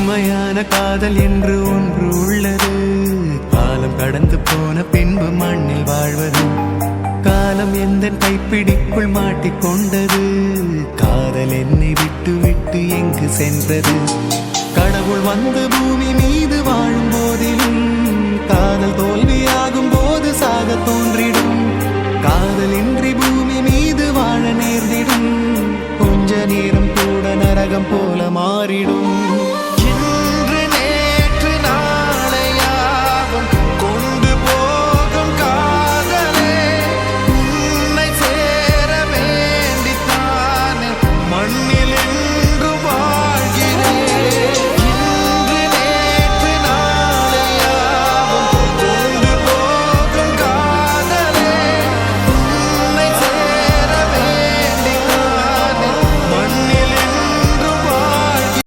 உண்மையான காதல் என்று ஒன்று உள்ளது. காலம் கடந்து போன பின்பு மண்ணில் வாழ்வது. காலம் எந்த கைப்பிடிக்குள் மாட்டிக்கொண்டது. காதல் என்னை விட்டு விட்டு எங்கு சென்றது. கடவுள் வந்து பூமி மீது வாழும் போதிலும் காதல் தோல்வியாகும் போது சாக தோன்றிடும். காதல் இன்றி பூமி மீது வாழ நேர்ந்திடும். கொஞ்ச நேரம் கூட நரகம் போல மாறிடும்.